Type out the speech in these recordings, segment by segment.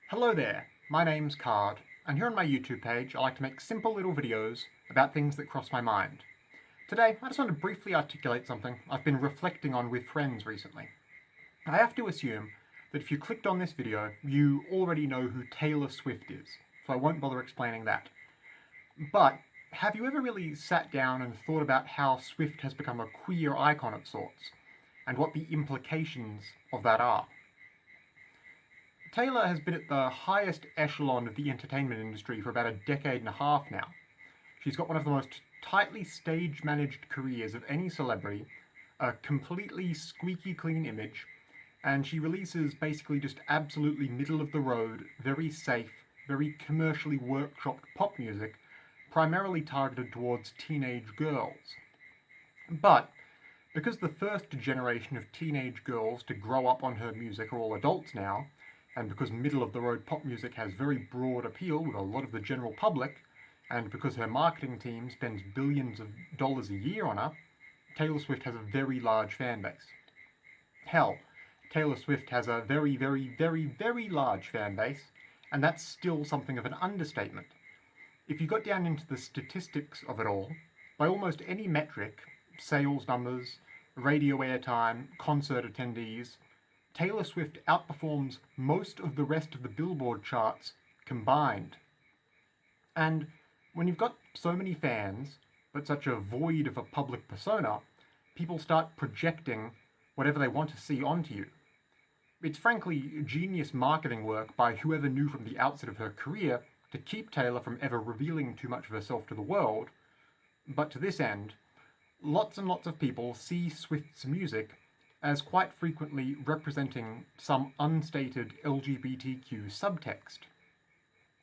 Hello there, my name's Card, and here on my YouTube page I like to make simple little videos about things that cross my mind. Today I just want to briefly articulate something I've been reflecting on with friends recently. I have to assume that if you clicked on this video, you already know who Taylor Swift is, so I won't bother explaining that. But have you ever really sat down and thought about how Swift has become a queer icon of sorts, and what the implications of that are? Taylor has been at the highest echelon of the entertainment industry for about a decade and a half now. She's got one of the most tightly stage-managed careers of any celebrity, a completely squeaky clean image, and she releases basically just absolutely middle-of-the-road, very safe, very commercially workshopped pop music, primarily targeted towards teenage girls. But because the first generation of teenage girls to grow up on her music are all adults now, and because middle-of-the-road pop music has very broad appeal with a lot of the general public, and because her marketing team spends billions of dollars a year on her, Taylor Swift has a very large fan base. Hell, Taylor Swift has a very, very, very, very large fan base, and that's still something of an understatement. If you got down into the statistics of it all, by almost any metric, sales numbers, radio airtime, concert attendees, Taylor Swift outperforms most of the rest of the Billboard charts combined. And when you've got so many fans, but such a void of a public persona, people start projecting whatever they want to see onto you. It's frankly genius marketing work by whoever knew from the outset of her career to keep Taylor from ever revealing too much of herself to the world, but to this end, lots and lots of people see Swift's music as quite frequently representing some unstated LGBTQ subtext.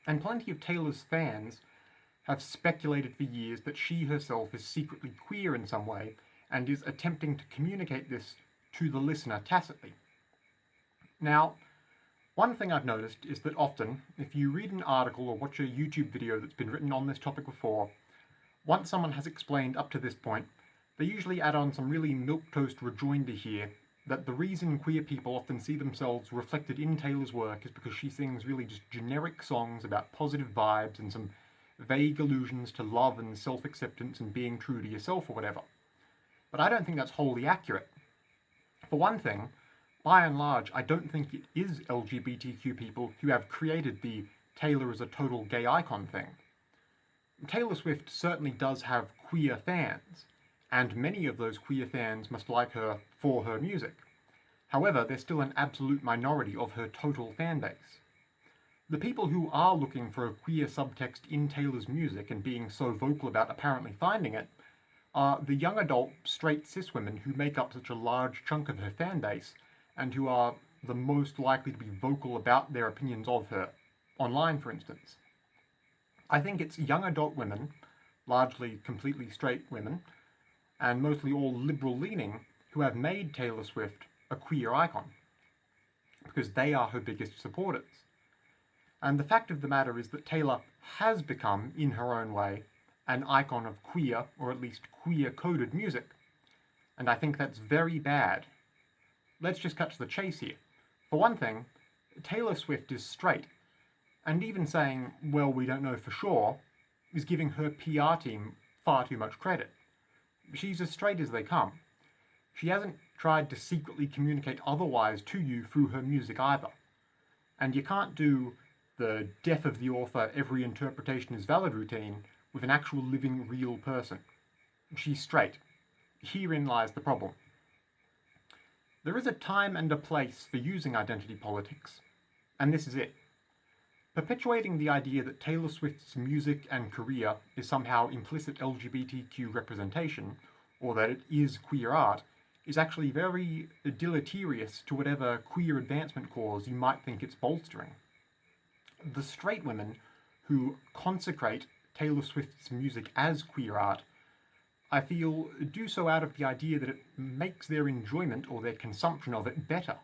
And plenty of Taylor's fans have speculated for years that she herself is secretly queer in some way and is attempting to communicate this to the listener tacitly. Now, one thing I've noticed is that often, if you read an article or watch a YouTube video that's been written on this topic before, once someone has explained up to this point, they usually add on some really milquetoast rejoinder here that the reason queer people often see themselves reflected in Taylor's work is because she sings really just generic songs about positive vibes and some vague allusions to love and self-acceptance and being true to yourself or whatever. But I don't think that's wholly accurate. For one thing, by and large, I don't think it is LGBTQ people who have created the Taylor is a total gay icon thing. Taylor Swift certainly does have queer fans, and many of those queer fans must like her for her music. However, they're still an absolute minority of her total fan base. The people who are looking for a queer subtext in Taylor's music and being so vocal about apparently finding it are the young adult straight cis women who make up such a large chunk of her fan base and who are the most likely to be vocal about their opinions of her, online for instance. I think it's young adult women, largely completely straight women, and mostly all liberal-leaning, who have made Taylor Swift a queer icon, because they are her biggest supporters. And the fact of the matter is that Taylor has become, in her own way, an icon of queer, or at least queer-coded music. And I think that's very bad. Let's just cut to the chase here. For one thing, Taylor Swift is straight, and even saying, well, we don't know for sure, is giving her PR team far too much credit. She's as straight as they come. She hasn't tried to secretly communicate otherwise to you through her music either. And you can't do the death of the author, every interpretation is valid routine with an actual living, real person. She's straight. Herein lies the problem. There is a time and a place for using identity politics, and this is it. Perpetuating the idea that Taylor Swift's music and career is somehow implicit LGBTQ representation, or that it is queer art, is actually very deleterious to whatever queer advancement cause you might think it's bolstering. The straight women who consecrate Taylor Swift's music as queer art, I feel, do so out of the idea that it makes their enjoyment or their consumption of it better,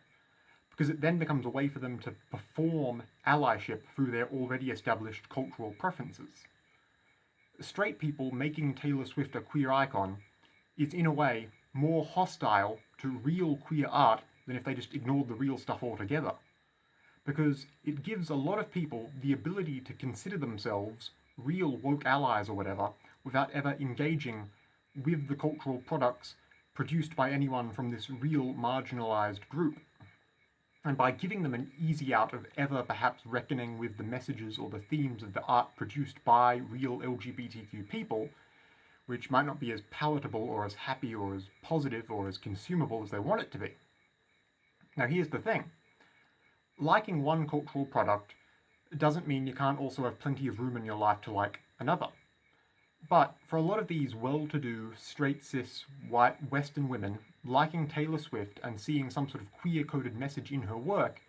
because it then becomes a way for them to perform allyship through their already established cultural preferences. Straight people making Taylor Swift a queer icon is, in a way, more hostile to real queer art than if they just ignored the real stuff altogether. because it gives a lot of people the ability to consider themselves real woke allies or whatever without ever engaging with the cultural products produced by anyone from this real marginalized group. And by giving them an easy out of ever perhaps reckoning with the messages or the themes of the art produced by real LGBTQ people, which might not be as palatable or as happy or as positive or as consumable as they want it to be. Now here's the thing. Liking one cultural product doesn't mean you can't also have plenty of room in your life to like another. But for a lot of these well-to-do, straight cis, white Western women, liking Taylor Swift and seeing some sort of queer-coded message in her work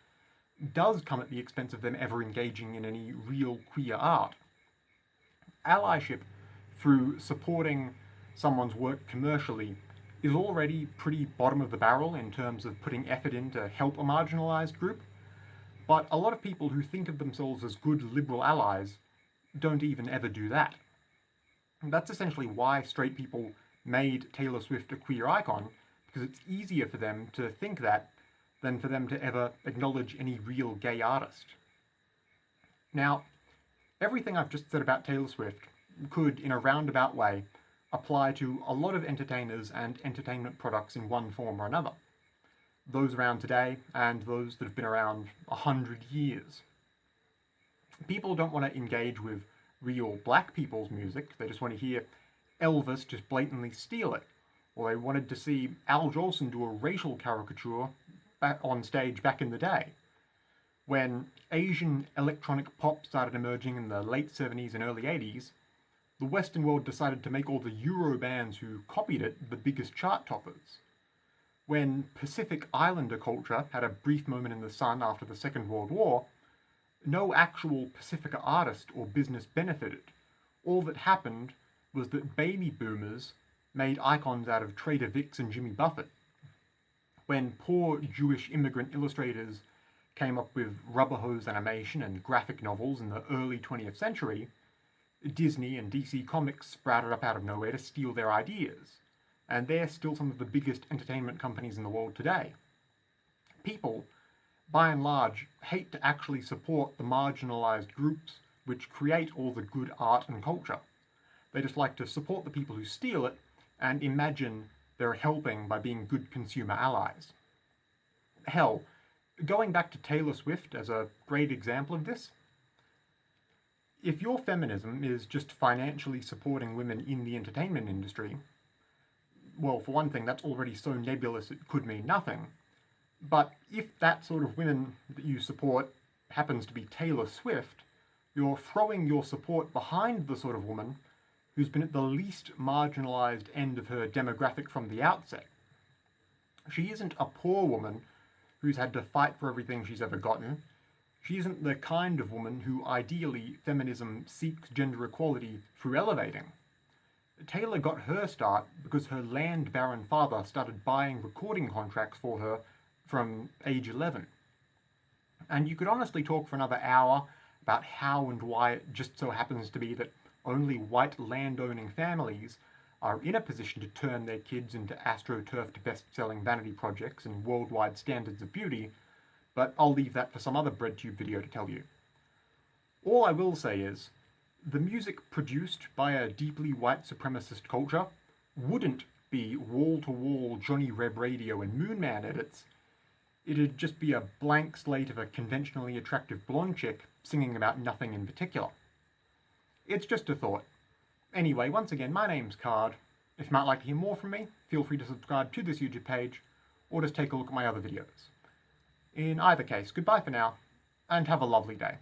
does come at the expense of them ever engaging in any real queer art. Allyship through supporting someone's work commercially is already pretty bottom of the barrel in terms of putting effort in to help a marginalized group, but a lot of people who think of themselves as good liberal allies don't even ever do that. And that's essentially why straight people made Taylor Swift a queer icon, because it's easier for them to think that than for them to ever acknowledge any real gay artist. Now, everything I've just said about Taylor Swift could, in a roundabout way, apply to a lot of entertainers and entertainment products in one form or another. Those around today and those that have been around 100 years. People don't want to engage with real black people's music, they just want to hear Elvis just blatantly steal it. Or they wanted to see Al Jolson do a racial caricature back on stage back in the day. When Asian electronic pop started emerging in the late 70s and early 80s, the Western world decided to make all the Euro bands who copied it the biggest chart toppers. When Pacific Islander culture had a brief moment in the sun after the Second World War, no actual Pacifica artist or business benefited. All that happened was that baby boomers made icons out of Trader Vic's and Jimmy Buffett. When poor Jewish immigrant illustrators came up with rubber hose animation and graphic novels in the early 20th century, Disney and DC Comics sprouted up out of nowhere to steal their ideas, and they're still some of the biggest entertainment companies in the world today. People, by and large, hate to actually support the marginalized groups which create all the good art and culture. They just like to support the people who steal it and imagine they're helping by being good consumer allies. Hell, going back to Taylor Swift as a great example of this, if your feminism is just financially supporting women in the entertainment industry, well, for one thing, that's already so nebulous it could mean nothing. But if that sort of women that you support happens to be Taylor Swift, you're throwing your support behind the sort of woman who's been at the least marginalized end of her demographic from the outset. She isn't a poor woman who's had to fight for everything she's ever gotten. She isn't the kind of woman who ideally feminism seeks gender equality through elevating. Taylor got her start because her land-baron father started buying recording contracts for her from age 11. And you could honestly talk for another hour about how and why it just so happens to be that only white land-owning families are in a position to turn their kids into astroturfed best-selling vanity projects and worldwide standards of beauty, but I'll leave that for some other BreadTube video to tell you. All I will say is, the music produced by a deeply white supremacist culture wouldn't be wall-to-wall Johnny Reb Radio and Moonman edits. It'd just be a blank slate of a conventionally attractive blonde chick singing about nothing in particular. It's just a thought. Anyway, once again, my name's Card. If you might like to hear more from me, feel free to subscribe to this YouTube page, or just take a look at my other videos. In either case, goodbye for now, and have a lovely day.